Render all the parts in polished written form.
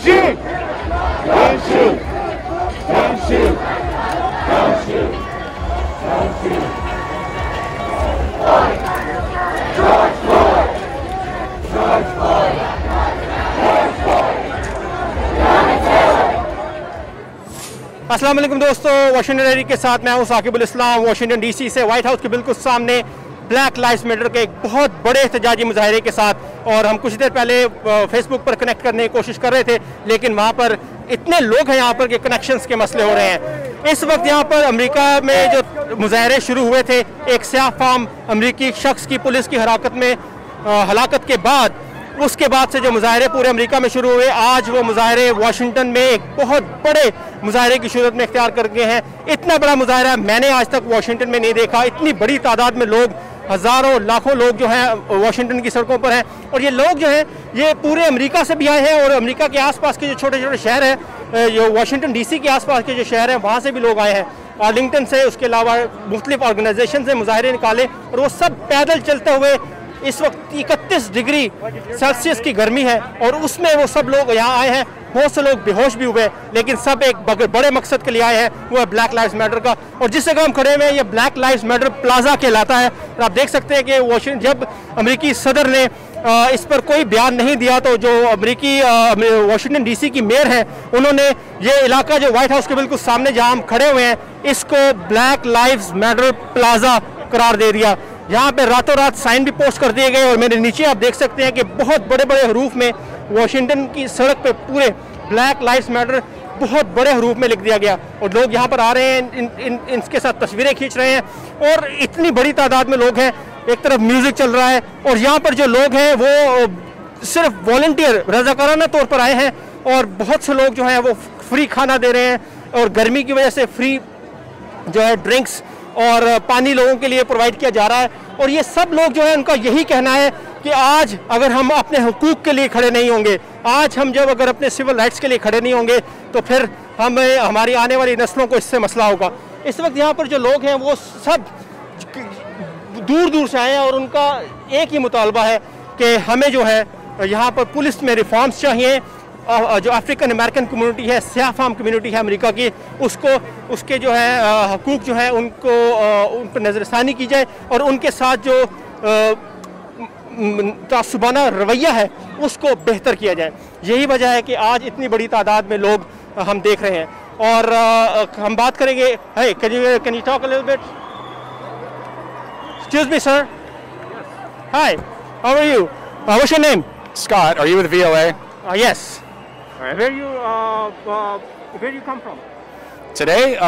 shoot! Don't shoot! Don't shoot! Don't shoot! Don't shoot! George Floyd! George Floyd! George Floyd! अस्सलाम वालेकुम दोस्तों, Washington diary के साथ मैं हूं ثاقب الاسلام वाशिंगटन डीसी से व्हाइट हाउस के बिल्कुल सामने ब्लैक लाइव्स मैटर के एक बहुत बड़े एहतजाजी मुजाहरे के साथ। और हम कुछ देर पहले फेसबुक पर कनेक्ट करने की कोशिश कर रहे थे, लेकिन वहाँ पर इतने लोग हैं यहाँ पर कि कनेक्शंस के मसले हो रहे हैं। इस वक्त यहाँ पर अमेरिका में जो मुजाहरे शुरू हुए थे, एक स्याह फाम अमरीकी शख्स की पुलिस की हलाकत के बाद, उसके बाद से जो मुजाहरे पूरे अमेरिका में शुरू हुए, आज वो मुजाहरे वाशिंगटन में एक बहुत बड़े मुजाहरे की सूरत में इख्तियार कर गए हैं। इतना बड़ा मुजाहरा मैंने आज तक वाशिंगटन में नहीं देखा। इतनी बड़ी तादाद में लोग, हज़ारों लाखों लोग जो हैं वाशिंगटन की सड़कों पर हैं। और ये लोग जो हैं ये पूरे अमेरिका से भी आए हैं, और अमेरिका के आसपास के जो छोटे छोटे शहर हैं, जो वाशिंगटन डीसी के आसपास के जो शहर हैं, वहाँ से भी लोग आए हैं, आर्लिंगटन से, उसके अलावा मुख्तलिफ ऑर्गेनाइजेशन से मुजाहरे निकाले। और वो सब पैदल चलते हुए, इस वक्त 31 डिग्री सेल्सियस की गर्मी है, और उसमें वो सब लोग यहाँ आए हैं। बहुत से लोग बेहोश भी हुए, लेकिन सब एक बड़े मकसद के लिए आए हैं, वो है ब्लैक लाइव्स मैटर का। और जिस जगह हम खड़े हुए हैं, ये ब्लैक लाइव्स मैटर प्लाजा कहलाता है। और आप देख सकते हैं कि जब अमेरिकी सदर ने इस पर कोई बयान नहीं दिया, तो जो अमेरिकी वाशिंगटन डीसी की मेयर है, उन्होंने ये इलाका जो व्हाइट हाउस के बिल्कुल सामने जहाँ हम खड़े हुए हैं, इसको ब्लैक लाइव्स मैटर प्लाजा करार दे दिया। यहाँ पे रातों रात साइन भी पोस्ट कर दिए गए, और मेरे नीचे आप देख सकते हैं कि बहुत बड़े बड़े हरूफ में वाशिंगटन की सड़क पे पूरे ब्लैक लाइव्स मैटर बहुत बड़े हरूफ में लिख दिया गया। और लोग यहाँ पर आ रहे हैं, इनके साथ तस्वीरें खींच रहे हैं, और इतनी बड़ी तादाद में लोग हैं। एक तरफ म्यूज़िक चल रहा है, और यहाँ पर जो लोग हैं वो सिर्फ वॉलंटियर रज़ाकाराना तौर पर आए हैं, और बहुत से लोग जो हैं वो फ्री खाना दे रहे हैं, और गर्मी की वजह से फ्री जो है ड्रिंक्स और पानी लोगों के लिए प्रोवाइड किया जा रहा है। और ये सब लोग जो है, उनका यही कहना है कि आज अगर हम अपने हुकूक के लिए खड़े नहीं होंगे, आज हम जब अगर अपने सिविल राइट्स के लिए खड़े नहीं होंगे, तो फिर हमारी आने वाली नस्लों को इससे मसला होगा। इस वक्त यहाँ पर जो लोग हैं वो सब दूर दूर से आए हैं, और उनका एक ही मुतालबा है कि हमें जो है यहाँ पर पुलिस में रिफॉर्म्स चाहिए। जो अफ्रीकन अमेरिकन कम्युनिटी है, स्याह फाम कम्युनिटी है अमेरिका की, उसके जो है हकूक़ जो है उन पर नज़रसानी की जाए, और उनके साथ जो तासुबाना रवैया है उसको बेहतर किया जाए। यही वजह है कि आज इतनी बड़ी तादाद में लोग हम देख रहे हैं। और हम बात करेंगे। hey, can you talk a little bit? Excuse me, sir. Hi, how are you? What's your name? Scott, are you with VOA? Yes. Where you come from? Today,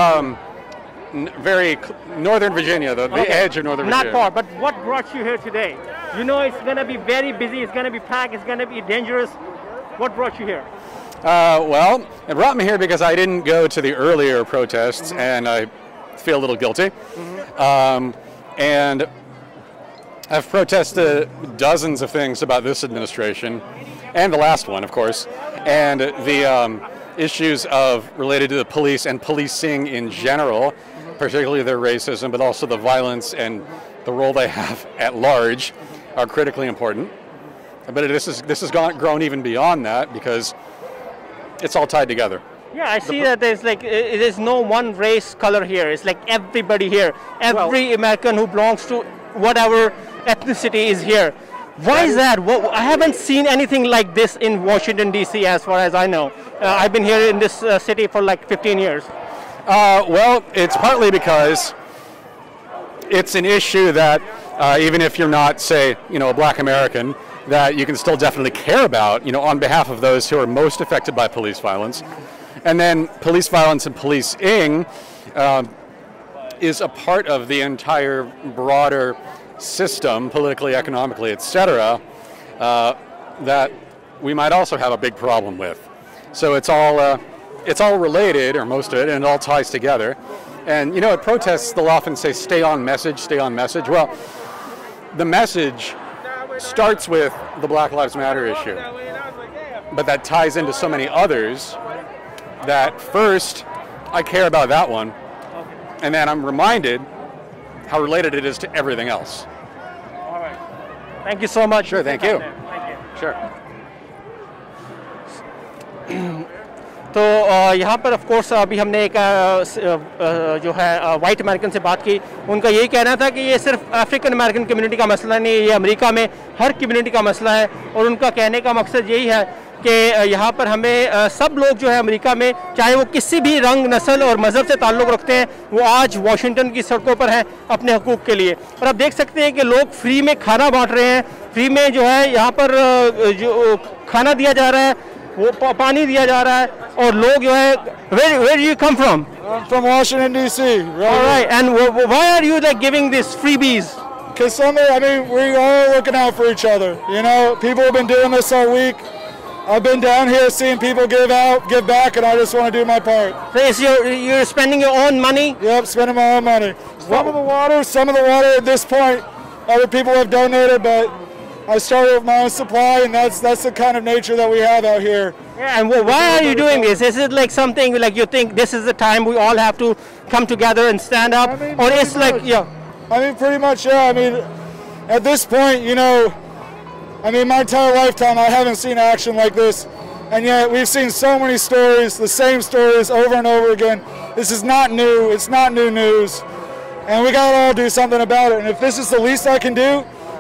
very northern Virginia, the edge of northern Virginia. Not far, but what brought you here today? You know it's going to be very busy, it's going to be packed, it's going to be dangerous. What brought you here? Well, it brought me here because I didn't go to the earlier protests, and I feel a little guilty. And I've protested dozens of things about this administration, and the last one, of course, and the issues related to the police and policing in general, particularly their racism, but also the violence and the role they have at large are critically important. But this has grown even beyond that, because it's all tied together. Yeah, I see that there's no one race color here. It's like everybody here. Every American who belongs to whatever ethnicity is here. Why is that? I haven't seen anything like this in Washington, D.C. as far as I know. I've been here in this city for like 15 years. Well, it's partly because it's an issue that even if you're not, say, a black American, that you can still definitely care about, on behalf of those who are most affected by police violence. And then police violence and policing is a part of the entire broader system, politically, economically, etc., that we might also have a big problem with. So it's all related, or most of it, and it all ties together. And at protests, they'll often say, stay on message, stay on message. Well, the message starts with the Black Lives Matter issue, but that ties into so many others that first I care about that one, and then I'm reminded how related it is to everything else. All right. Thank you so much. Sure, thank you. Thank you. Sure. تو یہاں پر of course ابھی ہم نے ایک جو ہے white American سے بات کی. ان کا یہی کہنا تھا کہ یہ صرف افریقن امریکن کمیونٹی کا مسئلہ نہیں, یہ امریکہ میں ہر کمیونٹی کا مسئلہ ہے. اور ان کا کہنے کا مقصد یہی ہے کہ یہاں پر ہمیں سب لوگ جو ہے امریکہ میں, چاہے وہ کسی بھی رنگ, نسل اور مذہب سے تعلق رکھتے ہیں, وہ آج واشنگٹن کی سڑکوں پر ہیں اپنے حقوق کے لیے. اور آپ دیکھ سکتے ہیں کہ لوگ فری میں کھانا بانٹ رہے ہیں, فری میں جو ہے یہاں پر جو کھانا دیا جا رہا ہے, وہ پانی دیا جا رہا ہے. اور لوگ جو ہے where do you come from? I'm from Washington, D.C. Right. All right. And why are you like giving these freebies? Because we're all looking out for each other. You know, people have been doing this all week. I've been down here seeing people give back, and I just want to do my part. So you're spending your own money? Yep, spending my own money. Some of the water at this point, other people have donated, but I started with my own supply, and that's the kind of nature that we have out here. Yeah, and why are you doing this? Is it like something like you think this is the time we all have to come together and stand up? Or it's like, yeah. I mean, pretty much, yeah. I mean, at this point, you know, I mean, my entire lifetime, I haven't seen action like this. And yet, we've seen so many stories, the same stories over and over again. This is not new. It's not new news. And we got to all do something about it. And if this is the least I can do,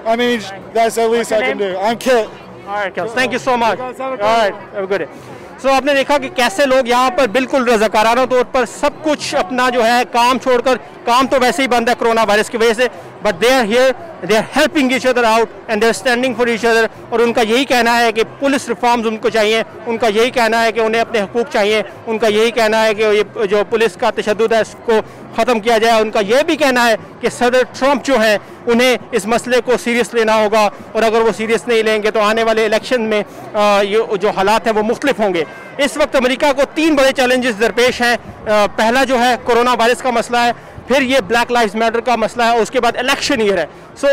I mean, that's the least I can do. I'm Kit. All right, Kit. Thank you so much. All right, have a good day. So, آپ نے دیکھا کہ کیسے لوگ یہاں پر بالکل رضاکارانہ طور پر سب کچھ اپنا جو ہے کام چھوڑ کر, کام تو ویسے ہی بند ہے کرونا وائرس کی وجہ سے, but they are here, they are helping each other out and they are standing for each other. اور ان کا یہی کہنا ہے کہ پولیس ریفارمز ان کو چاہیے, ان کا یہی کہنا ہے کہ انہیں اپنے حقوق چاہیے, ان کا یہی کہنا ہے کہ یہ جو پولیس کا تشدد ہے اس کو ختم کیا جائے. ان کا یہ بھی کہنا ہے کہ صدر ٹرمپ جو ہیں انہیں اس مسئلے کو سیریس لینا ہوگا, اور اگر وہ سیریس نہیں لیں گے تو آنے والے الیکشن میں یہ جو حالات ہیں وہ مختلف ہوں گے. اس وقت امریکہ کو 3 بڑے چیلنجز درپیش ہیں. پہلا جو ہے کرونا وائرس کا مسئلہ ہے, پھر یہ بلیک لائیوز میٹر کا مسئلہ ہے, اور اس کے بعد الیکشن ایئر ہے. سو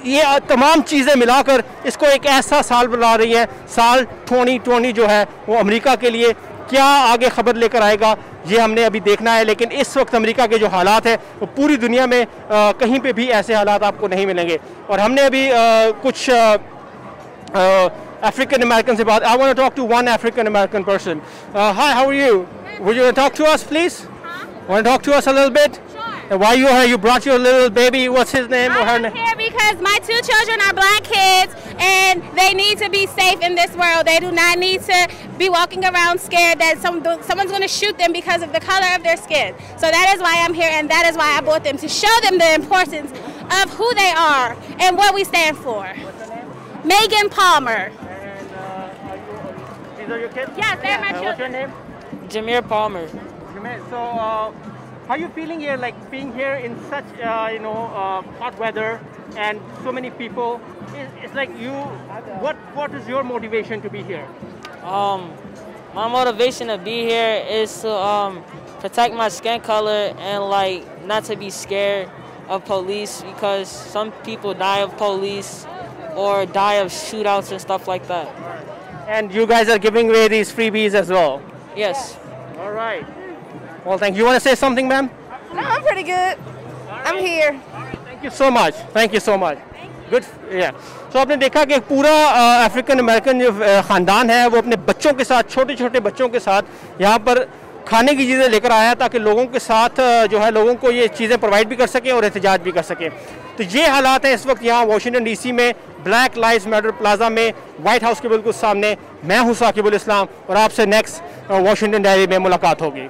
یہ تمام چیزیں ملا کر اس کو ایک ایسا سال بنا رہی ہیں. سال 2020 جو ہے وہ امریکہ کے لیے کیا آگے خبر لے کر آئے گا یہ ہم نے ابھی دیکھنا ہے. لیکن اس وقت امریکہ کے جو حالات ہیں وہ پوری دنیا میں کہیں پہ بھی ایسے حالات آپ کو نہیں ملیں گے. اور ہم نے ابھی کچھ African American about. I want to talk to one African American person. Hi, how are you? Would you talk to us, please? Want to talk to us a little bit? Sure. And why you here? You brought your little baby. What's his name or her I'm name? here because my 2 children are black kids, and they need to be safe in this world. They do not need to be walking around scared that someone's going to shoot them because of the color of their skin. So that is why I'm here, and that is why I brought them, to show them the importance of who they are and what we stand for. What's your name? Megan Palmer. These are your kids? Yes, they're my What's your children. name? Jameer Palmer. So, how are you feeling here, like being here in such, hot weather and so many people? It's like what is your motivation to be here? My motivation to be here is to protect my skin color and like not to be scared of police, because some people die of police or die of shootouts and stuff like that. And you guys are giving away these freebies as well? Yes. All right. Well, thank you. You want to say something, ma'am? No, I'm pretty good. I'm here. Thank you so much. Thank you so much. Good. Yeah. So آپ نے دیکھا کہ پورا African American جو خاندان ہے وہ اپنے بچوں کے ساتھ, چھوٹے چھوٹے بچوں کے ساتھ یہاں پر کھانے کی چیزیں لے کر آیا تاکہ لوگوں کے ساتھ جو ہے لوگوں کو یہ چیزیں پرووائڈ بھی کر سکیں اور احتجاج بھی کر سکیں. تو یہ حالات ہیں اس وقت یہاں واشنگٹن ڈی سی میں بلیک لائیوز میٹر پلازا میں, وائٹ ہاؤس کے بالکل سامنے. میں ہوں ثاقب الاسلام, اور آپ سے نیکسٹ واشنگٹن ڈائری میں ملاقات ہوگی.